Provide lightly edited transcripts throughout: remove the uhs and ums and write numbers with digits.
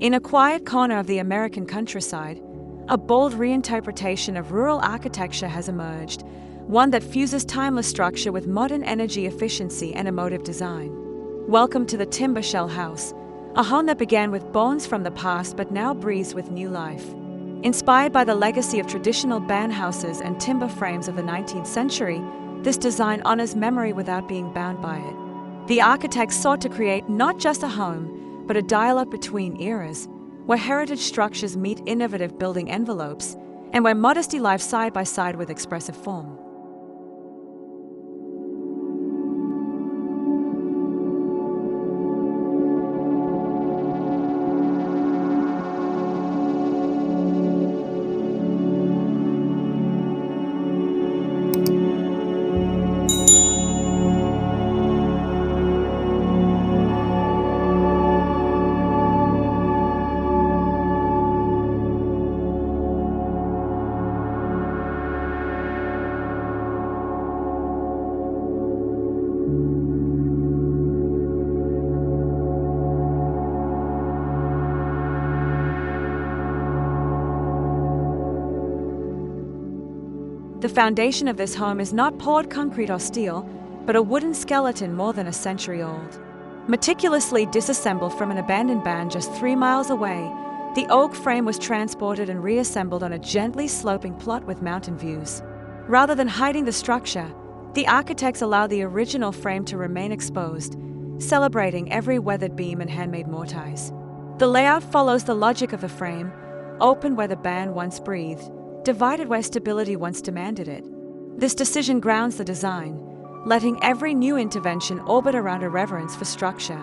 In a quiet corner of the American countryside, a bold reinterpretation of rural architecture has emerged, one that fuses timeless structure with modern energy efficiency and emotive design. Welcome to the Timber Shell House, a home that began with bones from the past but now breathes with new life. Inspired by the legacy of traditional BarnHouses and timber frames of the 19th century, this design honors memory without being bound by it. The architects sought to create not just a home, but a dialogue between eras, where heritage structures meet innovative building envelopes, and where modesty lives side by side with expressive form. The foundation of this home is not poured concrete or steel, but a wooden skeleton more than a century old. Meticulously disassembled from an abandoned barn just 3 miles away, the oak frame was transported and reassembled on a gently sloping plot with mountain views. Rather than hiding the structure, the architects allowed the original frame to remain exposed, celebrating every weathered beam and handmade mortise. The layout follows the logic of the frame, open where the barn once breathed, divided where stability once demanded it. This decision grounds the design, letting every new intervention orbit around a reverence for structure.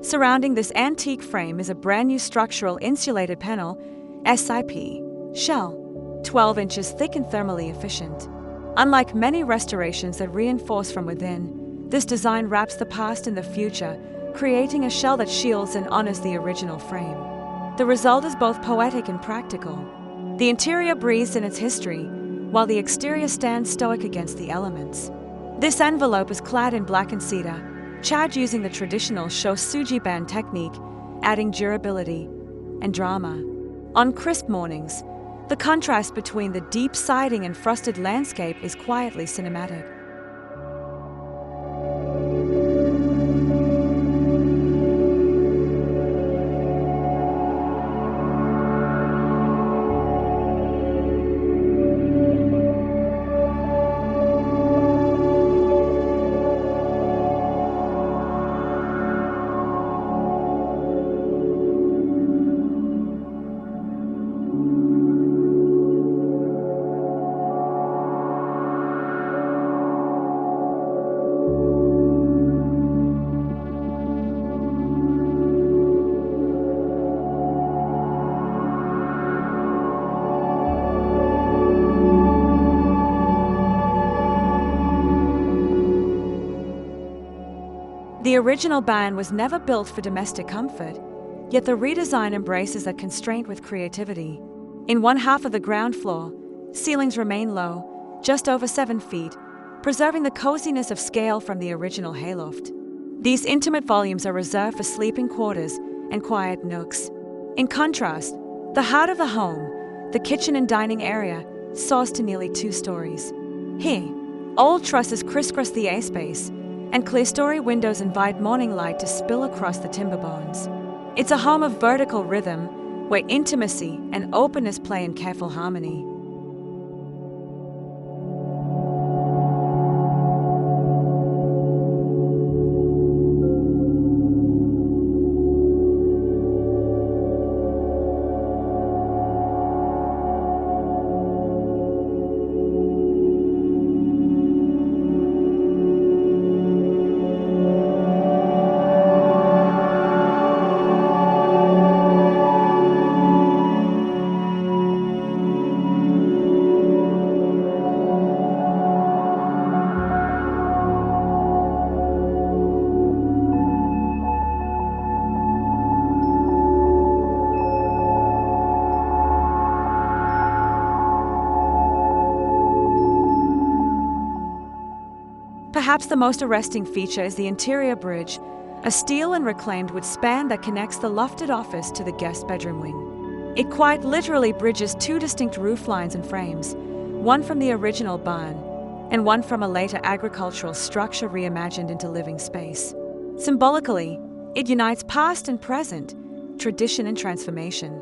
Surrounding this antique frame is a brand new structural insulated panel, SIP, shell, 12 inches thick and thermally efficient. Unlike many restorations that reinforce from within, this design wraps the past in the future, creating a shell that shields and honors the original frame. The result is both poetic and practical. The interior breathes in its history, while the exterior stands stoic against the elements. This envelope is clad in blackened cedar, charred using the traditional shosuji band technique, adding durability and drama. On crisp mornings, the contrast between the deep siding and frosted landscape is quietly cinematic. The original barn was never built for domestic comfort, yet the redesign embraces that constraint with creativity. In one half of the ground floor, ceilings remain low, just over 7 feet, preserving the coziness of scale from the original hayloft. These intimate volumes are reserved for sleeping quarters and quiet nooks. In contrast, the heart of the home, the kitchen and dining area, soars to nearly 2 stories. Here, old trusses crisscross the airspace, and clerestory windows invite morning light to spill across the timber bones. It's a home of vertical rhythm, where intimacy and openness play in careful harmony. Perhaps the most arresting feature is the interior bridge, a steel and reclaimed wood span that connects the lofted office to the guest bedroom wing. It quite literally bridges two distinct roof lines and frames, one from the original barn and one from a later agricultural structure reimagined into living space. Symbolically, it unites past and present, tradition and transformation.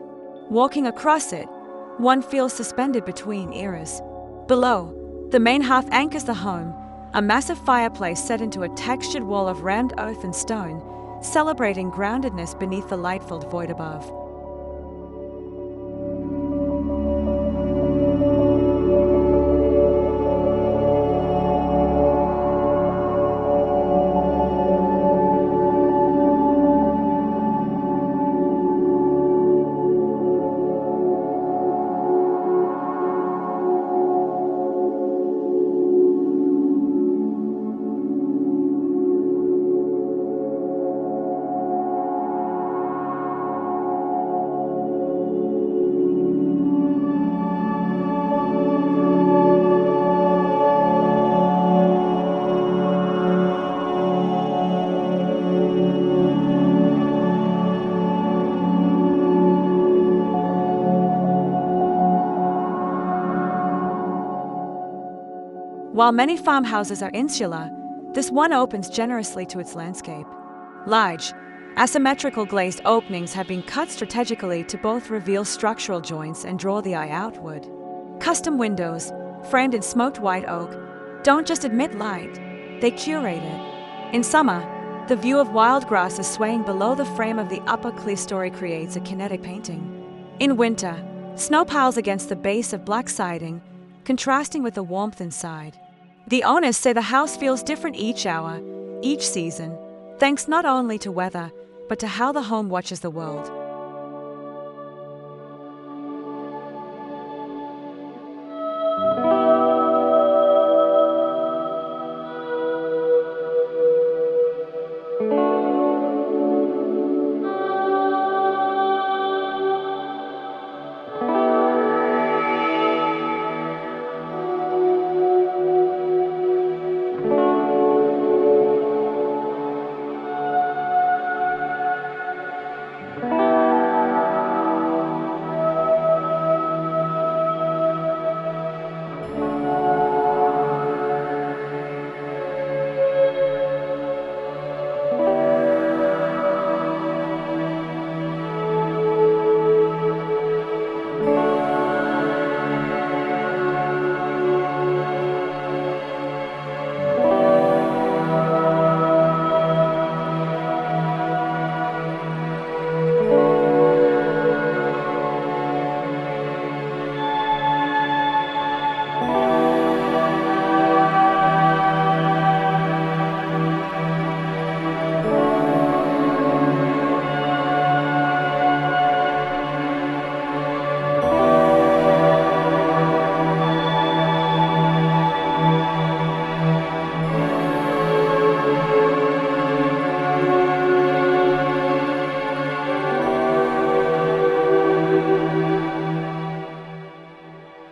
Walking across it, one feels suspended between eras. Below, the main hearth anchors the home, a massive fireplace set into a textured wall of rammed earth and stone, celebrating groundedness beneath the light-filled void above. While many farmhouses are insular, this one opens generously to its landscape. Large, asymmetrical glazed openings have been cut strategically to both reveal structural joints and draw the eye outward. Custom windows, framed in smoked white oak, don't just admit light, they curate it. In summer, the view of wild grasses swaying below the frame of the upper clerestory creates a kinetic painting. In winter, snow piles against the base of black siding, contrasting with the warmth inside. The owners say the house feels different each hour, each season, thanks not only to weather, but to how the home watches the world.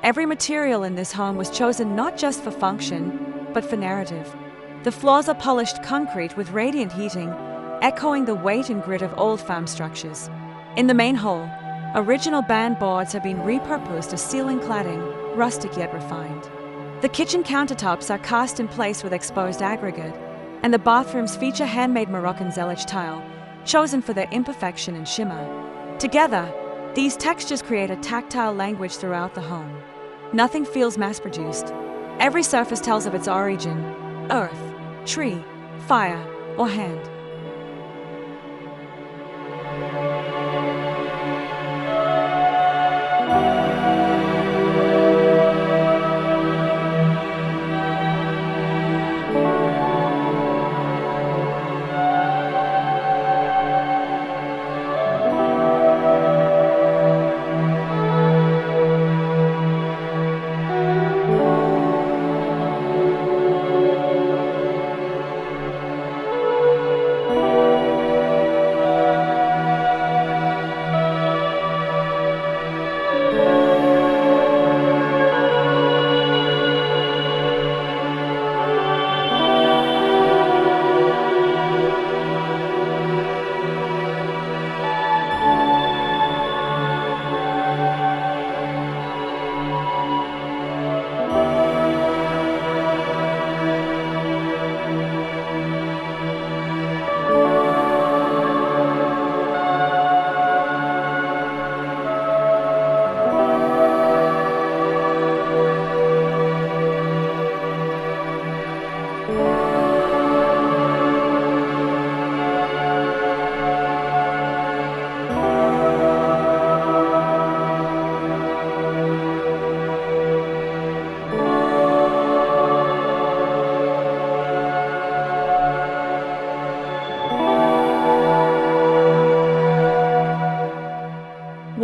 Every material in this home was chosen not just for function, but for narrative. The floors are polished concrete with radiant heating, echoing the weight and grit of old farm structures. In the main hall, original band boards have been repurposed as ceiling cladding, rustic yet refined. The kitchen countertops are cast in place with exposed aggregate, and the bathrooms feature handmade Moroccan zellige tile, chosen for their imperfection and shimmer. Together, these textures create a tactile language throughout the home. Nothing feels mass-produced. Every surface tells of its origin: earth, tree, fire, or hand.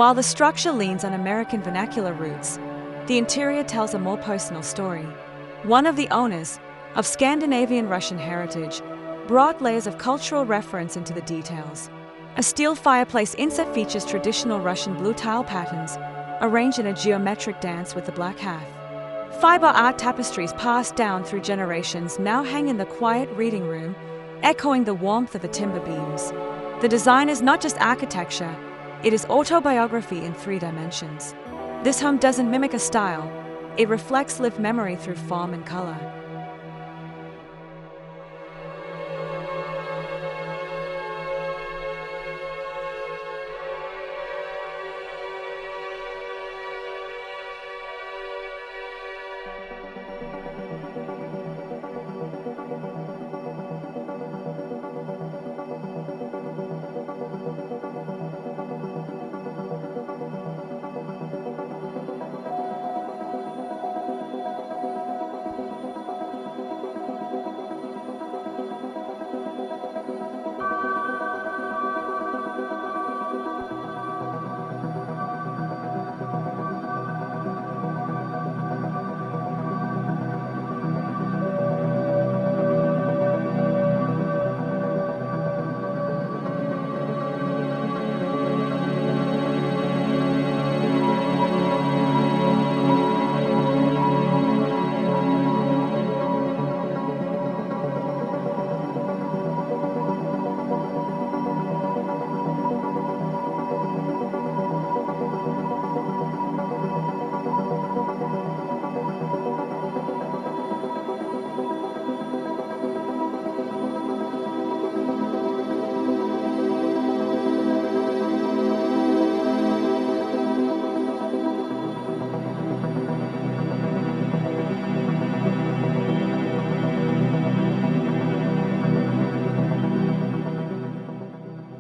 While the structure leans on American vernacular roots, the interior tells a more personal story. One of the owners, of Scandinavian Russian heritage, brought layers of cultural reference into the details. A steel fireplace inset features traditional Russian blue tile patterns, arranged in a geometric dance with the black hearth. Fiber art tapestries passed down through generations now hang in the quiet reading room, echoing the warmth of the timber beams. The design is not just architecture, it is autobiography in 3 dimensions. This home doesn't mimic a style, it reflects lived memory through form and color.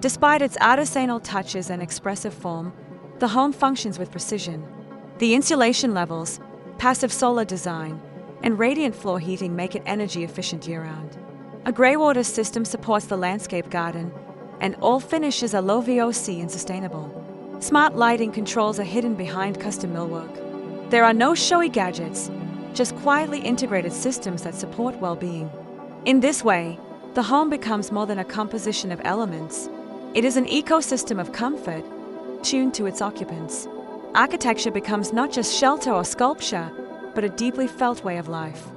Despite its artisanal touches and expressive form, the home functions with precision. The insulation levels, passive solar design, and radiant floor heating make it energy efficient year-round. A grey water system supports the landscape garden, and all finishes are low VOC and sustainable. Smart lighting controls are hidden behind custom millwork. There are no showy gadgets, just quietly integrated systems that support well-being. In this way, the home becomes more than a composition of elements. It is an ecosystem of comfort, tuned to its occupants. Architecture becomes not just shelter or sculpture, but a deeply felt way of life.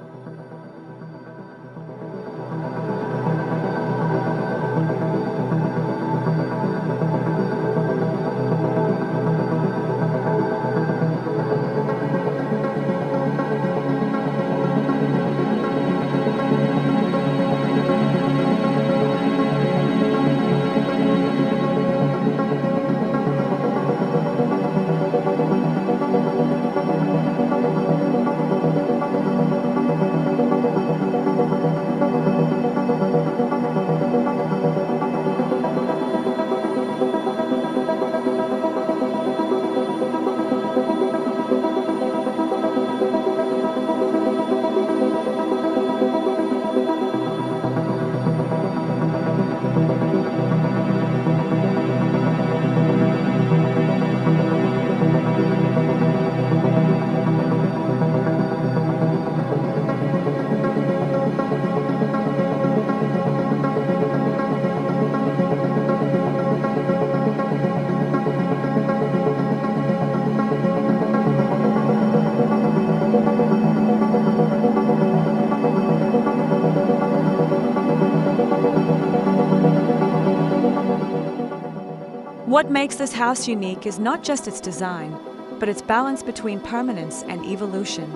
What makes this house unique is not just its design, but its balance between permanence and evolution.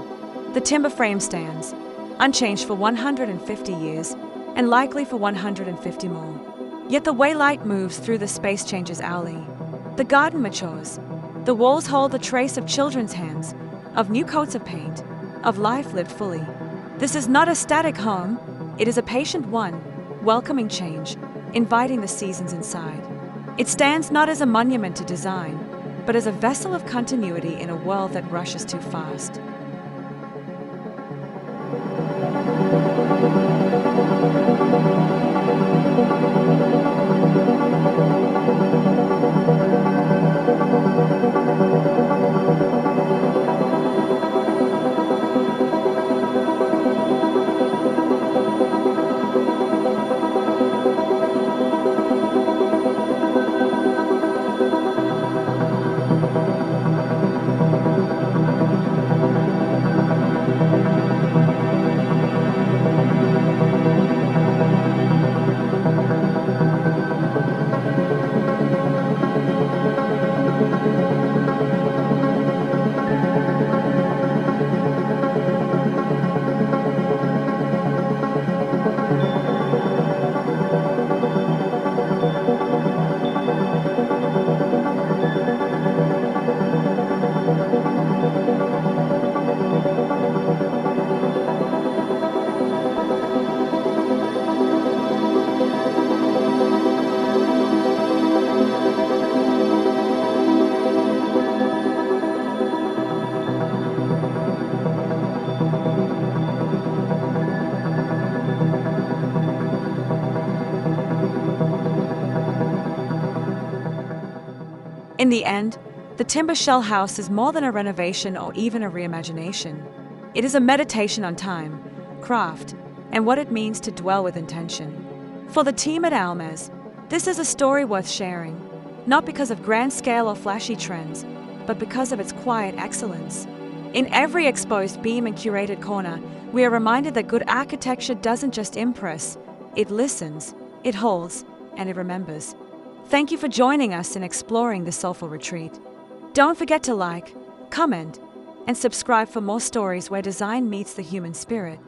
The timber frame stands, unchanged for 150 years, and likely for 150 more. Yet the way light moves through the space changes hourly. The garden matures. The walls hold the trace of children's hands, of new coats of paint, of life lived fully. This is not a static home, it is a patient one, welcoming change, inviting the seasons inside. It stands not as a monument to design, but as a vessel of continuity in a world that rushes too fast. the end, the timber shell house is more than a renovation or even a reimagination. It is a meditation on time, craft, and what it means to dwell with intention. For the team at Almes, this is a story worth sharing, not because of grand scale or flashy trends, but because of its quiet excellence. In every exposed beam and curated corner, we are reminded that good architecture doesn't just impress, it listens, it holds, and it remembers. Thank you for joining us in exploring this soulful retreat. Don't forget to like, comment, and subscribe for more stories where design meets the human spirit.